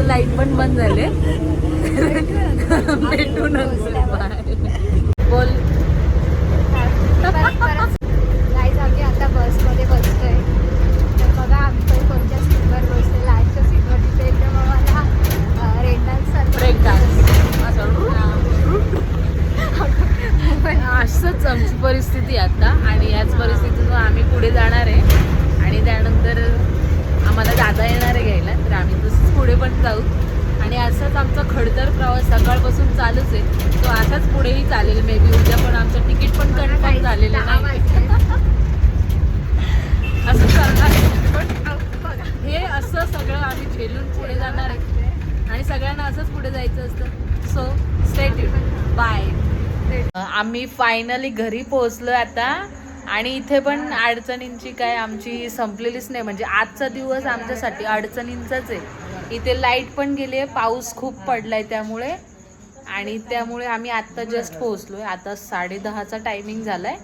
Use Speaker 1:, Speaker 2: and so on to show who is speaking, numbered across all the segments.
Speaker 1: Light पण बंद झाले. भेटू नंतर बोल.
Speaker 2: गाईज आम्ही आता बसमध्ये बसतोय. तर बघा आमचं कोणत्या सीटवर बसते. लास्टच्या सीटवर तिथे एकदम आम्हाला रेंटल
Speaker 1: ब्रेक डान्स असंच आमची परिस्थिती आता. आणि याच परिस्थितीतून आम्ही पुढे जाणार आहे आणि त्यानंतर आम्हाला दादा येणार आहे घ्यायला. तर आम्ही तसंच पुढे पण जाऊ आणि असंच आमचा खडतर प्रवास सकाळपासून चालूच आहे. तो असाच पुढेही चालेल. मे बी उद्या पण आमचं तिकीट पण कन्फर्म झालेलं नाही. असं चालणार पण हे असं सगळं आम्ही झेलून पुढे जाणार आहे आणि सगळ्यांना असंच पुढे जायचं असतं. So stay tuned. बाय. आम्ही फायनली घरी पोहोचलो आता आणि इथे पण अडचणींची काय आमची संपलेलीच नाही. म्हणजे आजचा दिवस आमच्यासाठी अडचणींचाच आहे. इथे लाईट पण गेली आहे, पाऊस खूप पडलाय त्यामुळे. आणि त्यामुळे आम्ही आत्ता जस्ट पोहोचलोय. आता 10:30चा टायमिंग झालाय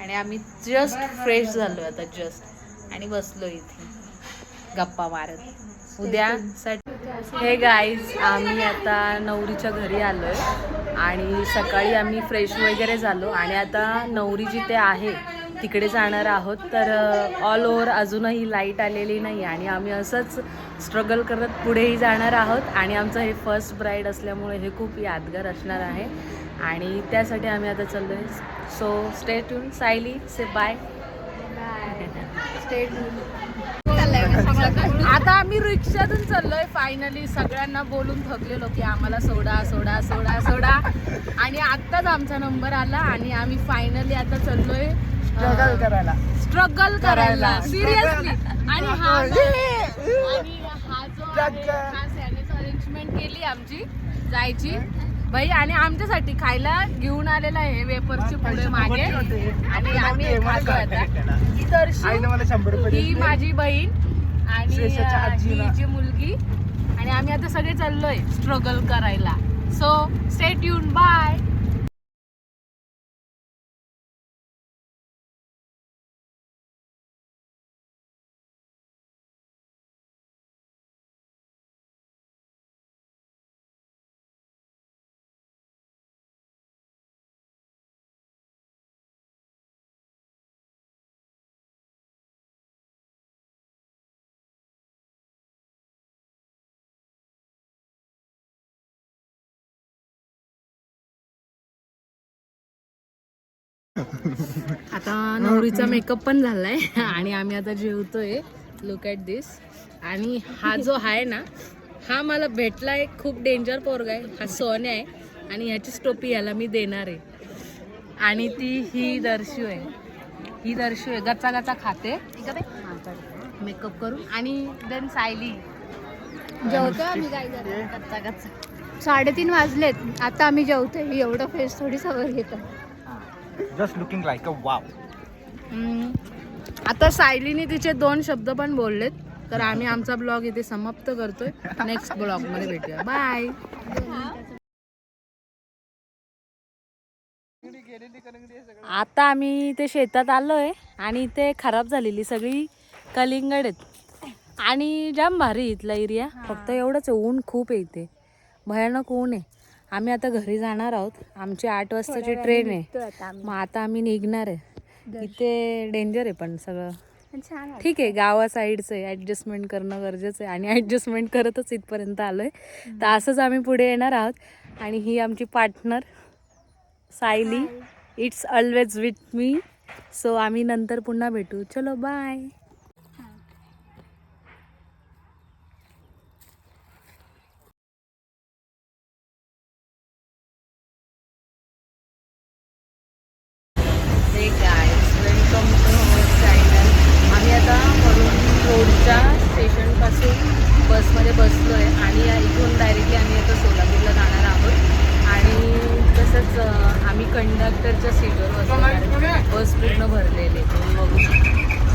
Speaker 1: आणि आम्ही जस्ट फ्रेश झालोय आता जस्ट आणि बसलोय इथे गप्पा मारत उद्यासाठी. हे गाईज आम्ही आता नवरीच्या घरी आलोय आणि सकाळी आम्ही फ्रेश वगैरे झालो आणि आता नवरी जिथे आहे तिकडे जाणार आहोत. तर ऑल ओव्हर अजूनही लाईट आलेली नाही आणि आम्ही असंच स्ट्रगल करत पुढेही जाणार आहोत. आणि आमचं हे फर्स्ट ब्राईड असल्यामुळे हे खूप यादगार असणार आहे आणि त्यासाठी आम्ही आता चाललो आहे. So stay tune. Sayali say bye.
Speaker 2: Stay tune.
Speaker 1: आता आम्ही रिक्षातून चाललोय. फायनली सगळ्यांना बोलून थकलेलो की आम्हाला सोडा सोडा सोडा सोडा आणि आत्ताच आमचा नंबर आला आणि आम्ही फायनली आता चाललोय स्ट्रगल करायला सिरियसली. आणि हा जो आहे त्यानेच अरेंजमेंट केली आमची जायची भाई आणि आमच्यासाठी खायला घेऊन आलेला आहे वेफरची पुढे मागे आणि आम्ही खातो आता. ही तर ही माझी बहीण आणि ही जी मुलगी आणि आम्ही आता सगळे चाललोय स्ट्रगल करायला. So stay tune. बाय. आता नवरीचा मेकअप पण झालाय आणि आम्ही आता जेवतोय. लुक ॲट दिस. आणि हा जो आहे ना हा मला भेटलाय खूप डेंजर पोरगा आहे. हा सोन्या आहे आणि ह्याचीच टोपी याला मी देणार आहे. आणि ही दर्शू आहे. ही दर्शू आहे गचा गचा खाते मेकअप करून. आणि देन सायली
Speaker 2: जेवतोय आम्ही. काय
Speaker 1: गच्चा गच्चा.
Speaker 2: 3:30 वाजलेत. आता आम्ही जेवतोय. एवढं फेस थोडी सवय घेतो.
Speaker 3: Just looking like a wow.
Speaker 1: आता सायलीने तिचे 2 शब्द पण बोललेत. तर आम्ही आमचा ब्लॉग इथे समाप्त करतोय. नेक्स्ट ब्लॉग मध्ये भेटूया. बाय. आता आम्ही ते शेतात आलोय आणि इथे खराब झालेली सगळी कलिंगड आहेत आणि जाम भारी इथला एरिया. फक्त एवढंच ऊन खूप आहे इथे. भयानक ऊन आहे. आम्ही आता घरी जाणार आहोत. आमची 8 वाजताची ट्रेन आहे. मग आता आम्ही निघणार आहे. इथे डेंजर आहे पण सगळं ठीक आहे. गावा साईडचं आहे. ॲडजस्टमेंट करणं गरजेचं आहे आणि ॲडजस्टमेंट करतच इथपर्यंत आलोय. तर असंच आम्ही पुढे येणार आहोत. आणि ही आमची partner Sayali. It's always with me. So आम्ही नंतर पुन्हा भेटू. चलो bye. Welcome to our channel. आम्ही आता वरून रोडच्या स्टेशनपासून बसमध्ये बसलो आहे आणि इथून डायरेक्टली आम्ही आता सोलापूरला जाणार आहोत. आणि तसंच आम्ही कंडक्टरच्या सीटवर बसलो. बस पूर्ण भरलेली तुम्ही बघू शकता.